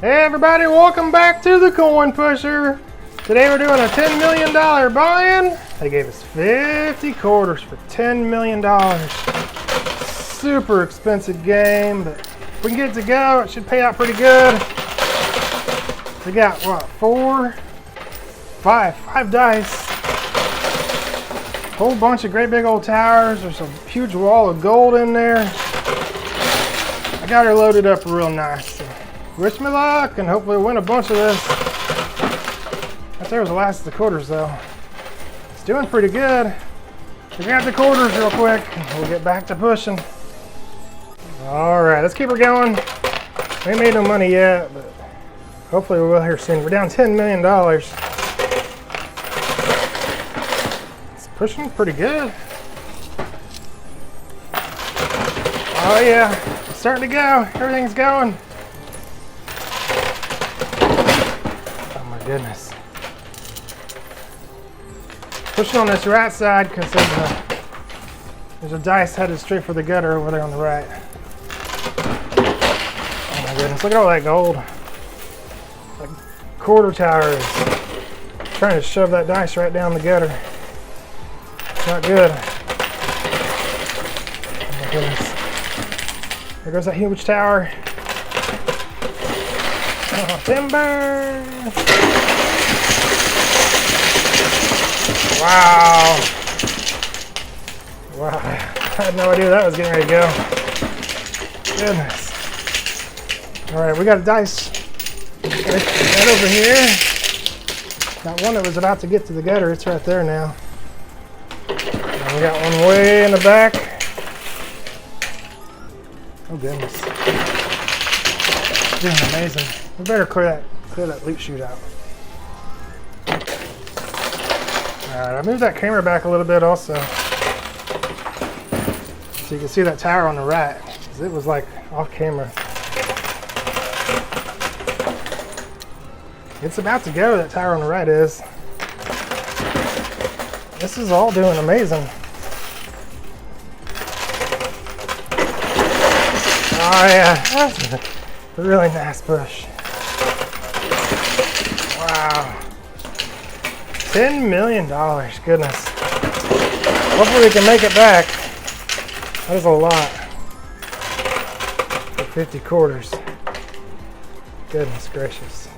Hey everybody, welcome back to the Coin Pusher. Today we're doing a $10 million buy-in. They gave us 50 quarters for $10 million. Super expensive game, but if we can get it to go, it should pay out pretty good. We got what, five dice. Whole bunch of great big old towers. There's a huge wall of gold in there. I got her loaded up real nice. So wish me luck and hopefully win a bunch of this. That there was the last of the quarters though. It's doing pretty good. We grab the quarters real quick and we'll get back to pushing. All right, let's keep her going. We ain't made no money yet, but hopefully we will here soon. We're down $10 million. It's pushing pretty good. Oh yeah, it's starting to go. Everything's going. Oh my goodness. Pushing on this right side because there's a dice headed straight for the gutter over there on the right. Oh my goodness, look at all that gold. That quarter tower is trying to shove that dice right down the gutter. It's not good. Oh my goodness. There goes that huge tower. Oh, timber! Wow. Wow. I had no idea that was getting ready to go. Goodness. Alright, we got a dice right over here. Got one that was about to get to the gutter. It's right there now. And we got one way in the back. Oh goodness. Doing amazing. We better clear that loot chute out. Alright, I moved that camera back a little bit also. So you can see that tower on the right. It was like off camera. It's about to go, that tower on the right is. This is all doing amazing. Oh yeah, that's a really nice push. Wow. $10 million, goodness. Hopefully we can make it back. That is a lot for 50 quarters. Goodness gracious.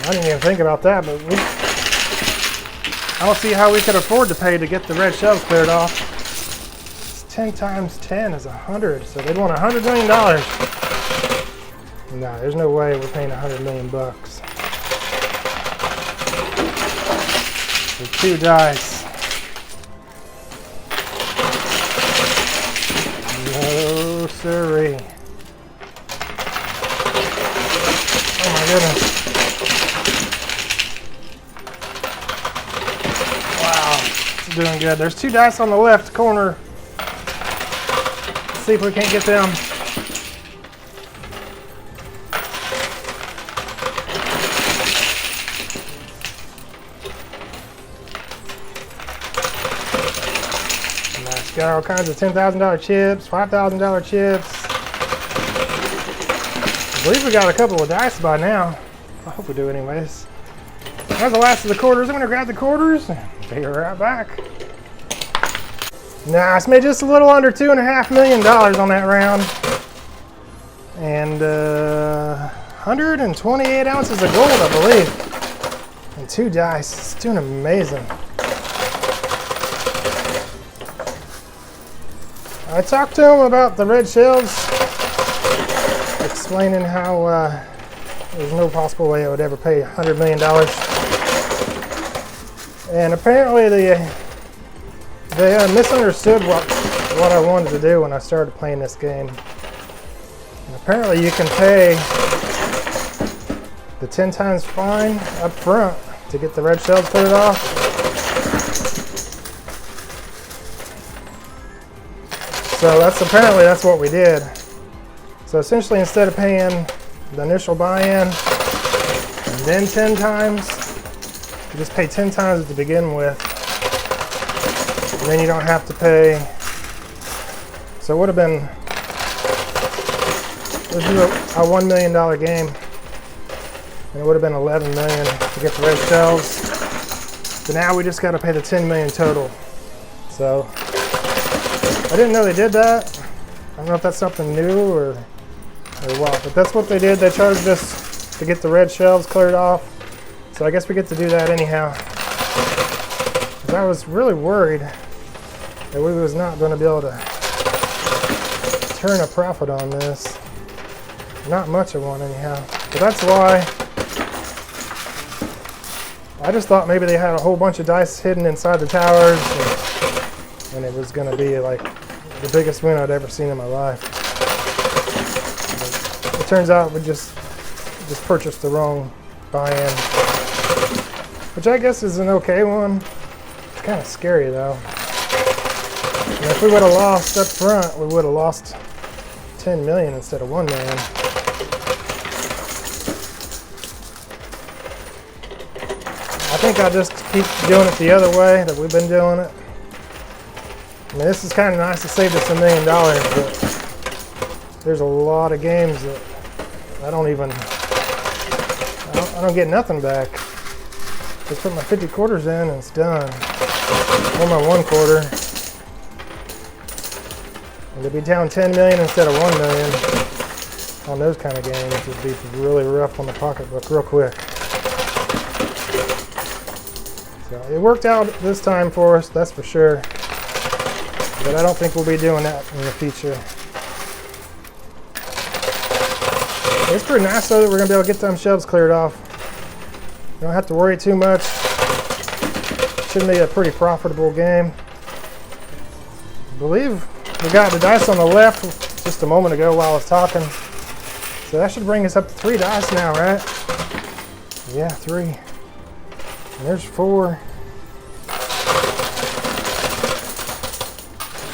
I didn't even think about that, but I don't see how we could afford to pay to get the red shelves cleared off. 10 times 10 is 100, so they'd want $100 million. No, there's no way we're paying $100 million bucks. For 2 dice. No siree. Oh my goodness. Wow, it's doing good. There's 2 dice on the left corner. Let's see if we can't get them. Nice. Got all kinds of $10,000 chips, $5,000 chips. I believe we got a couple of dice by now. I hope we do anyways. That's the last of the quarters. I'm going to grab the quarters and be right back. Nice, made just a little under $2.5 million on that round. And 128 ounces of gold, I believe. And 2 dice. It's doing amazing. I talked to him about the red shelves, explaining how there's no possible way I would ever pay $100 million. And apparently they misunderstood what I wanted to do when I started playing this game. And apparently you can pay the 10 times fine up front to get the red shelves cleared off. So apparently that's what we did. So essentially instead of paying the initial buy-in and then 10 times, you just pay 10 times to begin with. And then you don't have to pay. So it would have been This is a $1 million game, and it would have been 11 million to get the red shells. So now we just got to pay the 10 million total. So I didn't know they did that. I don't know if that's something new or what, but that's what they did. They charged us to get the red shelves cleared off. So I guess we get to do that anyhow. 'Cause I was really worried that we was not going to be able to turn a profit on this. Not much of one anyhow. But that's why I just thought maybe they had a whole bunch of dice hidden inside the towers, and it was going to be like the biggest win I'd ever seen in my life. But it turns out we just purchased the wrong buy-in, which I guess is an okay one. It's kind of scary though. And if we would have lost up front, we would have lost 10 million instead of 1 million. I think I'll just keep doing it the other way that we've been doing it. I mean, this is kind of nice to save us $1 million, but there's a lot of games that I don't get nothing back. Just put my 50 quarters in and it's done. Or my 1 quarter. And to be down 10 million instead of 1 million on those kind of games would be really rough on the pocketbook real quick. So it worked out this time for us, that's for sure. But I don't think we'll be doing that in the future. It's pretty nice though that we're going to be able to get them shelves cleared off. You don't have to worry too much. Shouldn't be a pretty profitable game. I believe we got the dice on the left just a moment ago while I was talking. So that should bring us up to 3 dice now, right? Yeah, 3. And there's 4.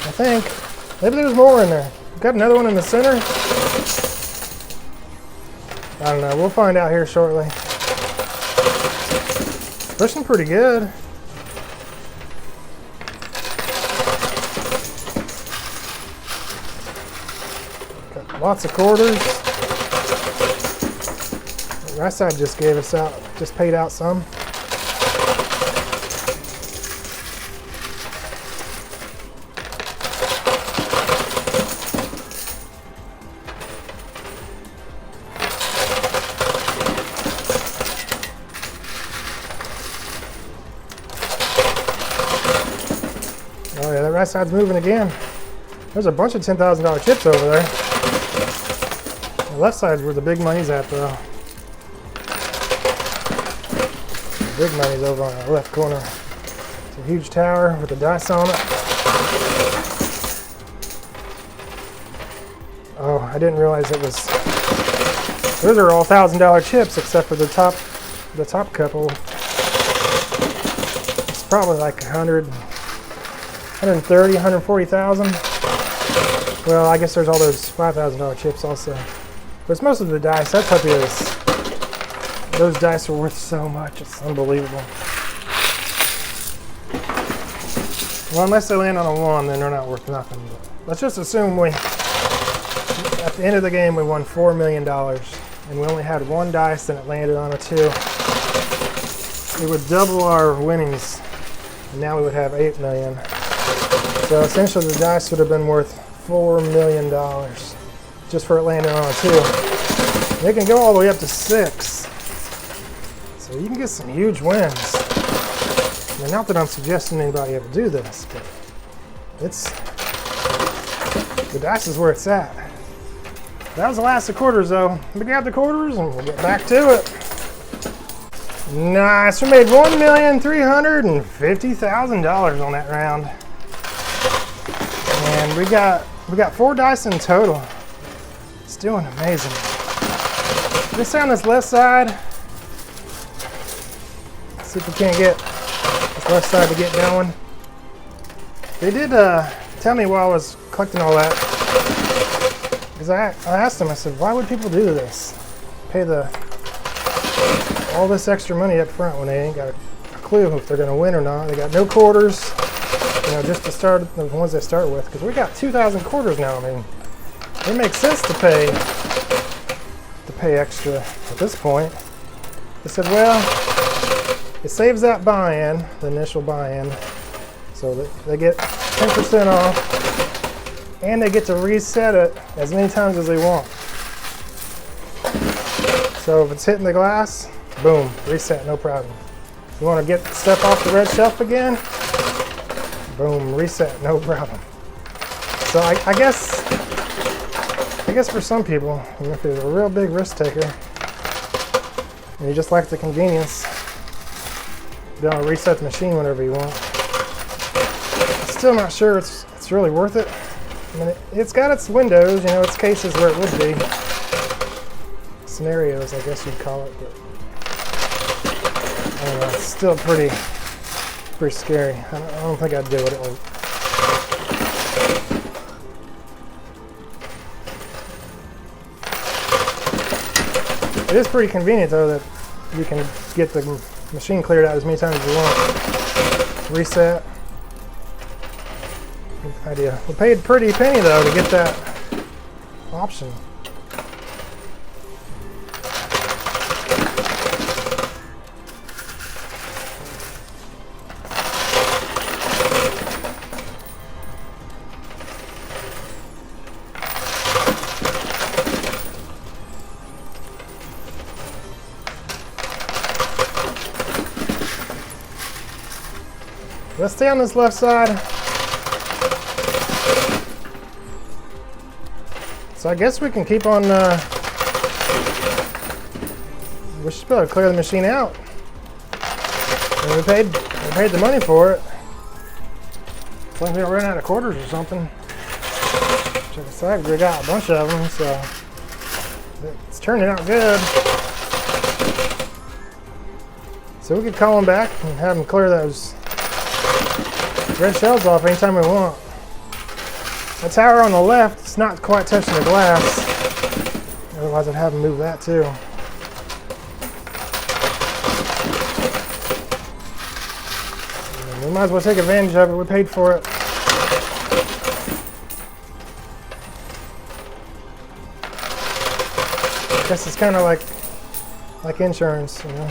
I think. Maybe there's more in there. We've got another one in the center. I don't know. We'll find out here shortly. Pushing pretty good. Got lots of quarters. The right side just gave us out, just paid out some. Oh yeah, that right side's moving again. There's a bunch of $10,000 chips over there. The left side's where the big money's at though. The big money's over on the left corner. It's a huge tower with the dice on it. Oh, I didn't realize it was... Those are all $1,000 chips except for the top couple. It's probably like 130, 140,000. Well, I guess there's all those $5,000 chips also. But it's most of the dice. That's what it is. Those dice are worth so much. It's unbelievable. Well, unless they land on a 1, then they're not worth nothing. But let's just assume at the end of the game, we won $4 million. And we only had 1 dice and it landed on a 2. It would double our winnings. And now we would have 8 million. So essentially the dice would have been worth $4 million just for it landing on a 2. They can go all the way up to 6. So you can get some huge wins. I mean, not that I'm suggesting anybody ever do this, but the dice is where it's at. That was the last of quarters though. We grab the quarters and we'll get back to it. Nice, we made $1,350,000 on that round. And we got 4 dice in total. It's doing amazing. Let's stay on this left side. Let's see if we can't get this left side to get going. They did tell me while I was collecting all that, because I asked them, I said, why would people do this? Pay all this extra money up front when they ain't got a clue if they're going to win or not. They got no quarters, just to start the ones they start with. Because we got 2,000 quarters now. I mean, it makes sense to pay pay extra at this point. They said, well, it saves that buy-in, the initial buy-in, so that they get 10% off, and they get to reset it as many times as they want. So if it's hitting the glass, boom, reset, no problem. You want to get stuff off the red shelf again, boom, reset, no problem. So I guess for some people, if you're a real big risk taker and you just like the convenience, be able to reset the machine whenever you want. I'm still not sure it's really worth it. I mean, it's got its windows, you know, its cases where it would be. Scenarios, I guess you'd call it, but I don't know, it's still pretty scary. I don't think I'd do it. It is pretty convenient though that you can get the machine cleared out as many times as you want. Reset. Good idea. We paid a pretty penny though to get that option. Let's stay on this left side. So I guess we can keep on, we should be able to clear the machine out. And we paid the money for it. As long as we don't run out of quarters or something. Check this out, we got a bunch of them, so it's turning out good. So we could call them back and have them clear those red shells off anytime we want. The tower on the left, it's not quite touching the glass. Otherwise I'd have them move that too. And we might as well take advantage of it. We paid for it. I guess it's kind of like insurance, you know.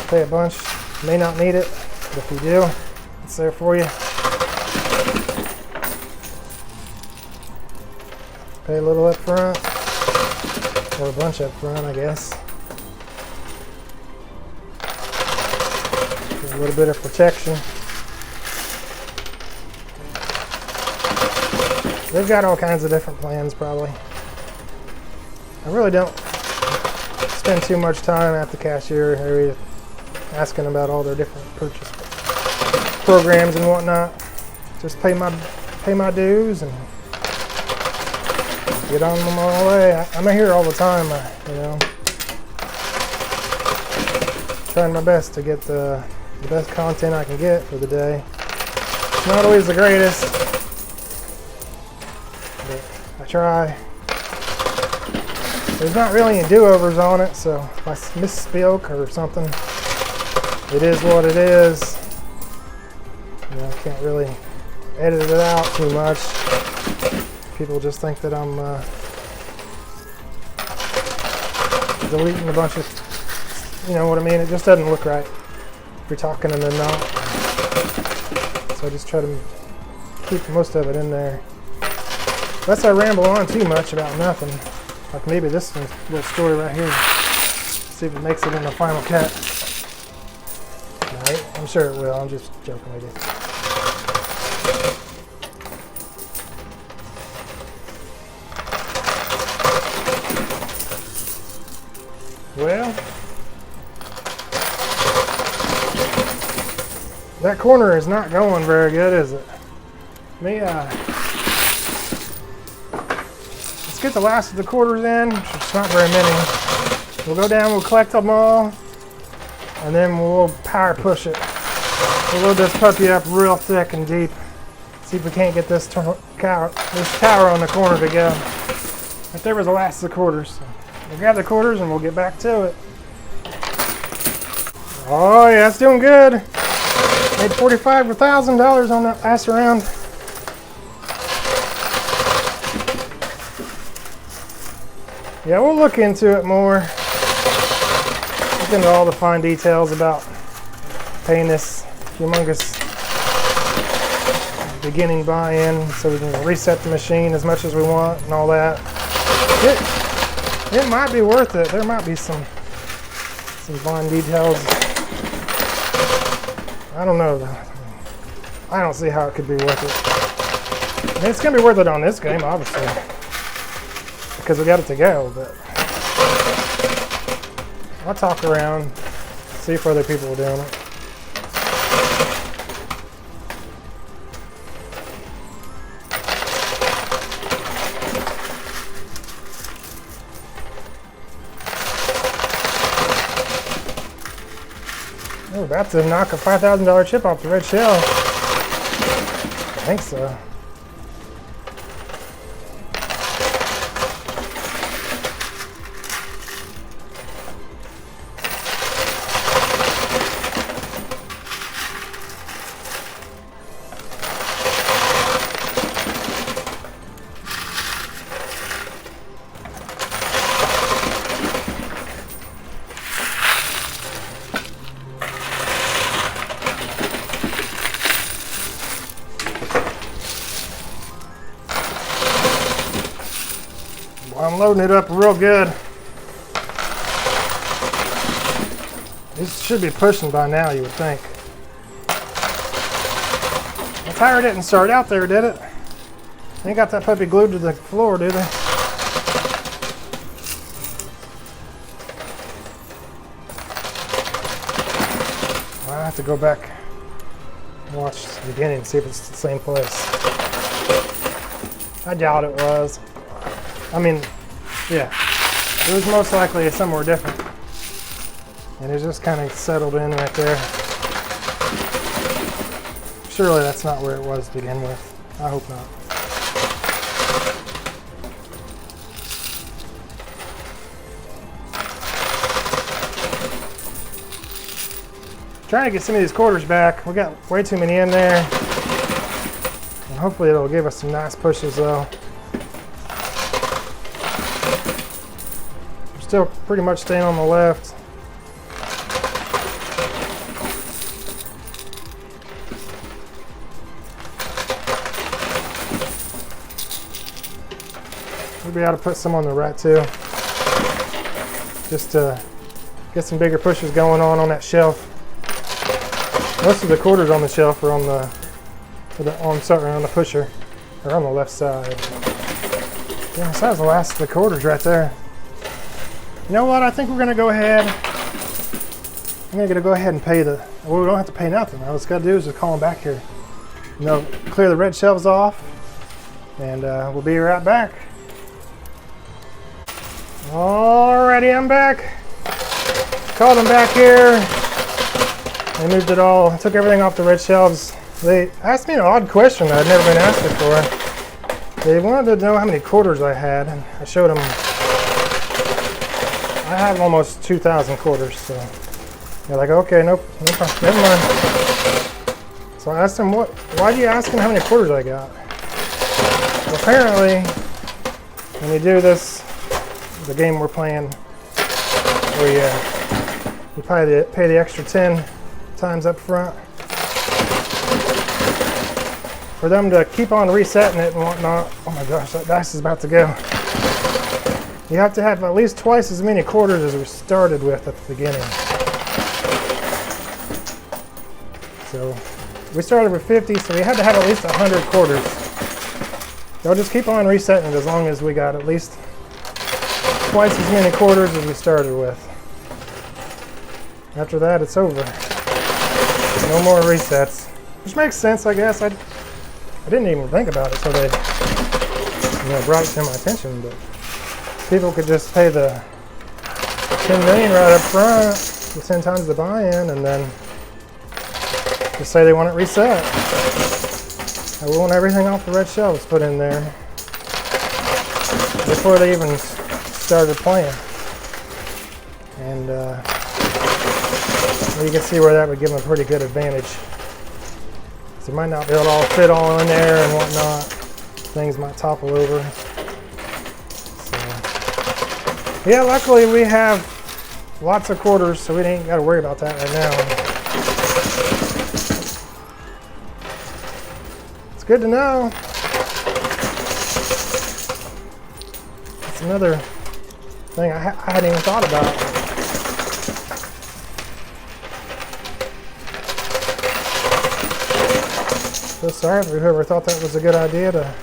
Pay a bunch. May not need it, but if you do, it's there for you. Pay a little up front, or a bunch up front, I guess. Get a little bit of protection. They've got all kinds of different plans, probably. I really don't spend too much time at the cashier area asking about all their different purchase programs and whatnot. Just pay my dues and get on them all the way. I'm here all the time, you know, trying my best to get the best content I can get for the day. It's not always the greatest, but I try. There's not really any do-overs on it, so if I misspoke or something, it is what it is. You know, I can't really edit it out too much. People just think that I'm deleting a bunch of, you know what I mean? It just doesn't look right if you're talking and then not. So I just try to keep most of it in there. Unless I ramble on too much about nothing. Like maybe this little story right here. See if it makes it in the final cut. Right? I'm sure it will. I'm just joking with you. Well, that corner is not going very good, is it? Let's get the last of the quarters in. It's not very many. We'll go down, we'll collect them all, and then we'll power push it. We'll load this puppy up real thick and deep. See if we can't get this tower on the corner to go. Right there was the last of the quarters. So we'll grab the quarters and we'll get back to it. Oh yeah, it's doing good. Made $45,000 on that last round. Yeah, we'll look into it more. Look into all the fine details about paying this humongous beginning buy-in so we can reset the machine as much as we want and all that. It might be worth it. There might be some fine details. I don't know though. I don't see how it could be worth it. I mean, it's gonna be worth it on this game, obviously, because we got it to go, but I'll talk around, see if other people are doing it. We're about to knock a $5,000 chip off the red shell. I think so. I'm loading it up real good. This should be pushing by now, you would think. The tire didn't start out there, did it? They ain't got that puppy glued to the floor, do they? I have to go back and watch the beginning and see if it's the same place. I doubt it was. I mean, yeah, it was most likely somewhere different. And it just kind of settled in right there. Surely that's not where it was to begin with. I hope not. Trying to get some of these quarters back. We got way too many in there. And hopefully it'll give us some nice pushes though. We're still pretty much staying on the left. We'll be able to put some on the right too. Just to get some bigger pushes going on that shelf. Most of the quarters on the shelf are on the pusher, or on the left side. Yeah, so that was the last of the quarters right there. You know what? I think we're gonna go ahead. I'm gonna go ahead and pay the. Well, we don't have to pay nothing. All we got to do is just call them back here. You know, clear the red shelves off, and we'll be right back. Alrighty, I'm back. Called them back here. They moved it all, took everything off the red shelves. They asked me an odd question that I'd never been asked before. They wanted to know how many quarters I had, and I showed them. I have almost 2,000 quarters, so they're like, okay, nope, no problem, never mind. So I asked them, why do you ask them how many quarters I got? Well, apparently, when you do this, the game we're playing, where you pay the extra 10 times up front for them to keep on resetting it and whatnot. Oh my gosh, that dice is about to go. You have to have at least twice as many quarters as we started with at the beginning. So we started with 50, so we had to have at least 100 quarters. They'll just keep on resetting it as long as we got at least twice as many quarters as we started with. After that, it's over. No more resets, which makes sense, I guess. I didn't even think about it, so they brought it to my attention. But people could just pay the 10 million right up front, the 10 times the buy-in, and then just say they want it reset. I want everything off the red shelves put in there before they even started playing. And you can see where that would give them a pretty good advantage. So it might not be able to all fit all in there and whatnot. Things might topple over. So Yeah, luckily we have lots of quarters, so we ain't got to worry about that right now. It's good to know. That's another thing I hadn't even thought about. So sorry for whoever thought that was a good idea to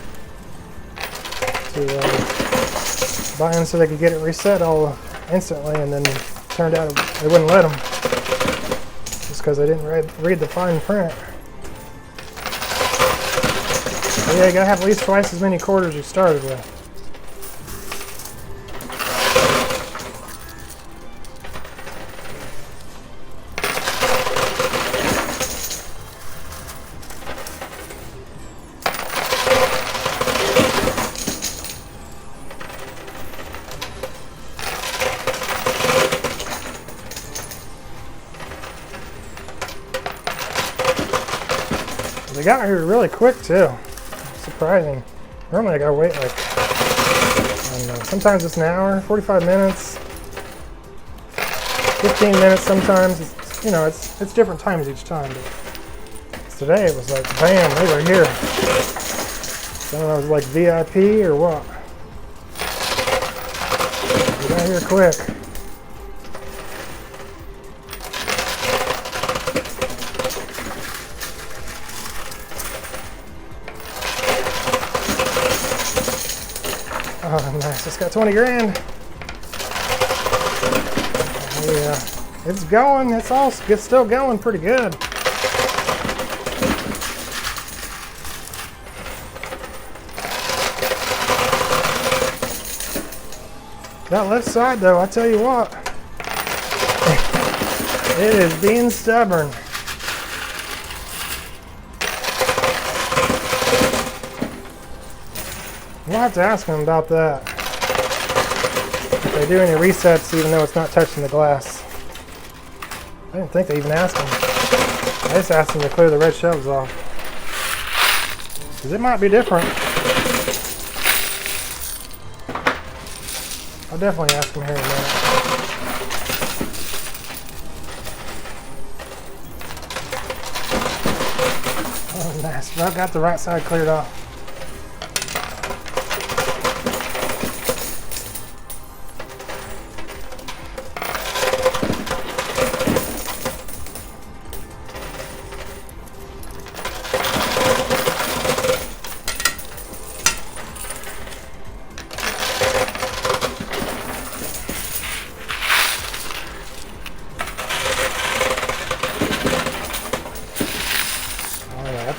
buy in so they could get it reset all instantly, and then turned out they wouldn't let them just because they didn't read the fine print. But yeah, you gotta have at least twice as many quarters you started with. They got here really quick too. Surprising. Normally I gotta wait like, I don't know, sometimes it's an hour, 45 minutes, 15 minutes sometimes. It's, you know, it's different times each time. But today it was like, bam, they were here. So I don't know, it was like VIP or what. They got here quick. Oh, nice. Just got 20 grand. Yeah, it's going. It's still going pretty good. That left side, though, I tell you what, it is being stubborn. We'll have to ask them about that. If they do any resets, even though it's not touching the glass. I didn't think they even asked them. I just asked them to clear the red shelves off. Because it might be different. I'll definitely ask them here in a minute. Oh, nice. I've got the right side cleared off.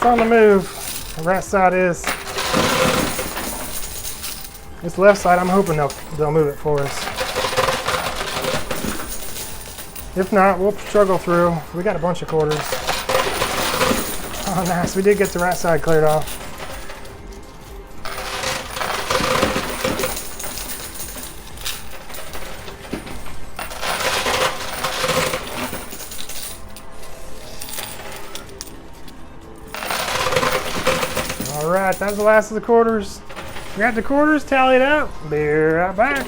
On the move. The right side is. This left side, I'm hoping they'll move it for us. If not, we'll struggle through. We got a bunch of quarters. Oh, nice. We did get the right side cleared off. Alright, that was the last of the quarters. We got the quarters tallied out. Be right back.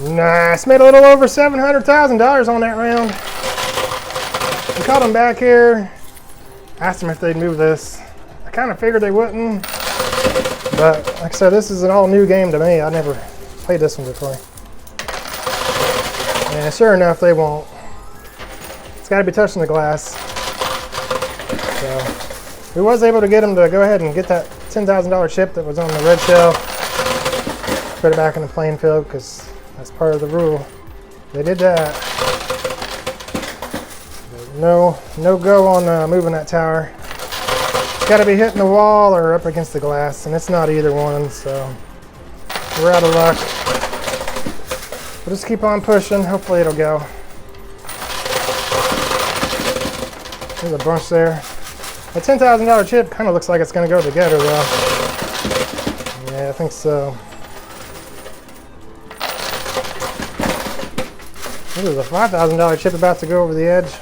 Nice. Made a little over $700,000 on that round. We called them back here. Asked them if they'd move this. I kind of figured they wouldn't. But like I said, this is an all new game to me. I never played this one before. And sure enough, they won't. It's got to be touching the glass. So we was able to get them to go ahead and get that $10,000 chip that was on the red shelf, put it back in the playing field because that's part of the rule. They did that. But no go on moving that tower. It's got to be hitting the wall or up against the glass, and it's not either one, so we're out of luck. We'll just keep on pushing. Hopefully it'll go. There's a bunch there. The $10,000 chip kind of looks like it's going to go together, though. Yeah, I think so. There's a $5,000 chip about to go over the edge,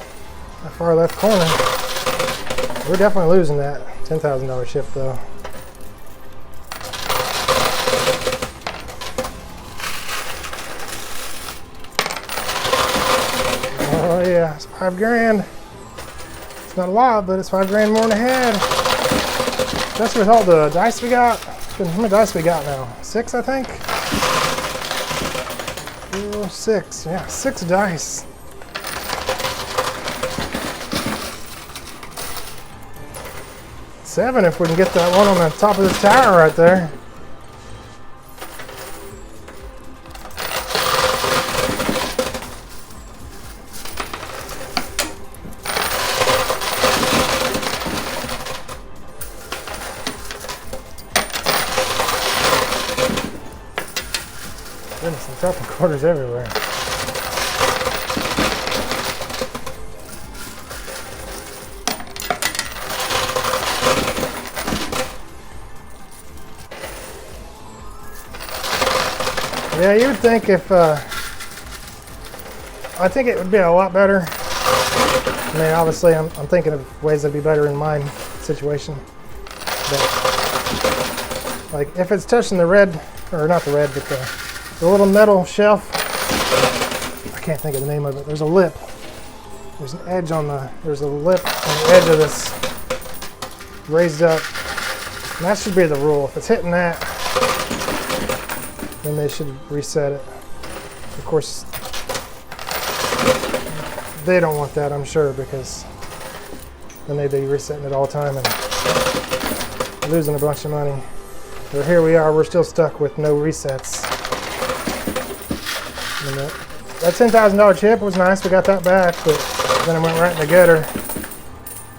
that far left corner. We're definitely losing that $10,000 chip, though. 5 grand. It's not a lot, but it's 5 grand more than I had. That's with all the dice we got. How many dice we got now? 6, I think? 4, 6. Yeah, 6 dice. Seven if we can get that one on the top of this tower right there. Goodness, some dropping quarters everywhere. Yeah, you would think if, I think it would be a lot better. I mean, obviously, I'm thinking of ways that'd be better in my situation. But, like, if it's touching the red, or not the red, but the little metal shelf, I can't think of the name of it. There's a lip. There's an edge on the, there's a lip on the edge of this raised up. And that should be the rule. If it's hitting that, then they should reset it. Of course, they don't want that, I'm sure, because then they'd be resetting it all the time and losing a bunch of money. But here we are, we're still stuck with no resets. And that $10,000 chip was nice, we got that back, but then it went right in the gutter.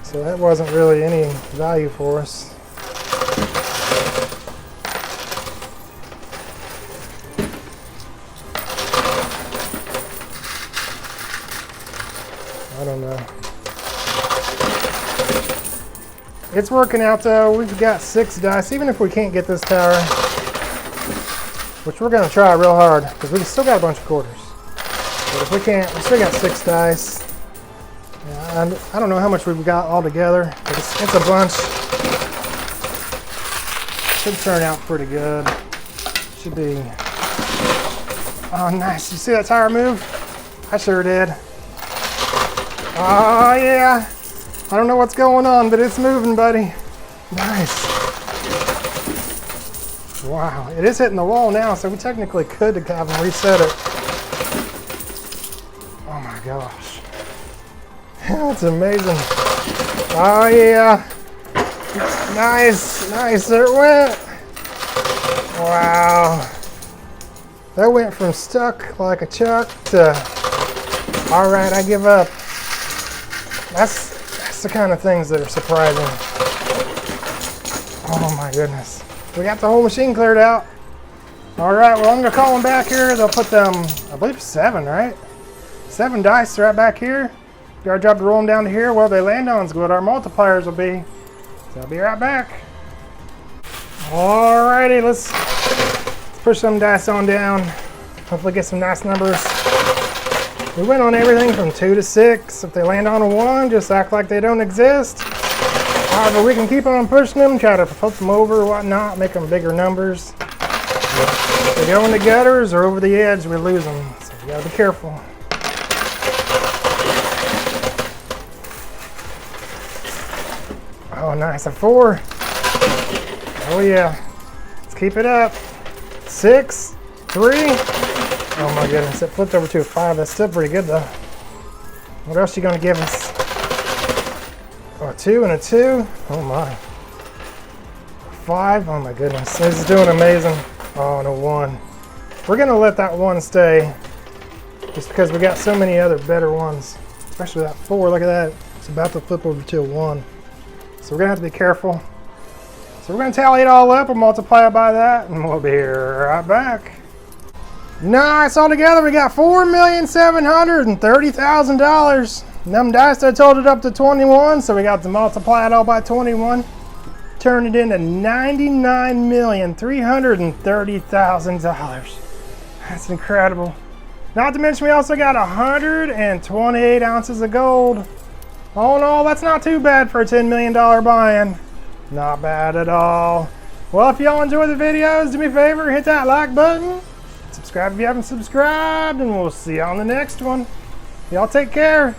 So that wasn't really any value for us. I don't know. It's working out though. We've got 6 dice. Even if we can't get this tower, which we're going to try real hard because we still got a bunch of quarters. But if we can't, we still got 6 dice. Yeah, I don't know how much we've got all together, but it's a bunch. Should turn out pretty good. Should be. Oh, nice. You see that tower move? I sure did. Oh yeah, I don't know what's going on, but it's moving, buddy. Nice. Wow, it is hitting the wall now, so we technically could have them reset it. Oh my gosh. That's amazing. Oh yeah. Nice, nice, there it went. Wow. That went from stuck like a chuck to, all right, I give up. That's the kind of things that are surprising. Oh my goodness. We got the whole machine cleared out. All right, well, I'm gonna call them back here. They'll put them, I believe 7, right? 7 dice right back here. It's our job to roll them down to here. Well, they land on is what our multipliers will be. So I'll be right back. All righty, let's push some dice on down. Hopefully get some nice numbers. We went on everything from 2 to 6. If they land on a 1, just act like they don't exist. However, we can keep on pushing them, try to flip them over or whatnot, make them bigger numbers. If they go in the gutters or over the edge, we lose them. So you gotta be careful. Oh, nice, a 4. Oh yeah, let's keep it up. 6, 3. Oh my goodness, it flipped over to a 5. That's still pretty good though. What else are you gonna give us? Oh, a 2 and a 2. Oh my. 5. Oh my goodness, this is doing amazing. Oh, and a 1. We're gonna let that 1 stay, just because we got so many other better ones. Especially that 4. Look at that. It's about to flip over to a 1. So we're gonna have to be careful. So we're gonna tally it all up and multiply it by that, and we'll be right back. Nice, all together we got $4,730,000. Them dice I told it up to 21, so we got to multiply it all by 21. Turn it into $99,330,000. That's incredible. Not to mention we also got 128 ounces of gold. All in all, that's not too bad for a $10 million buy-in. Not bad at all. Well, if y'all enjoy the videos, do me a favor, hit that like button. Subscribe if you haven't subscribed, and we'll see you on the next one. Y'all take care.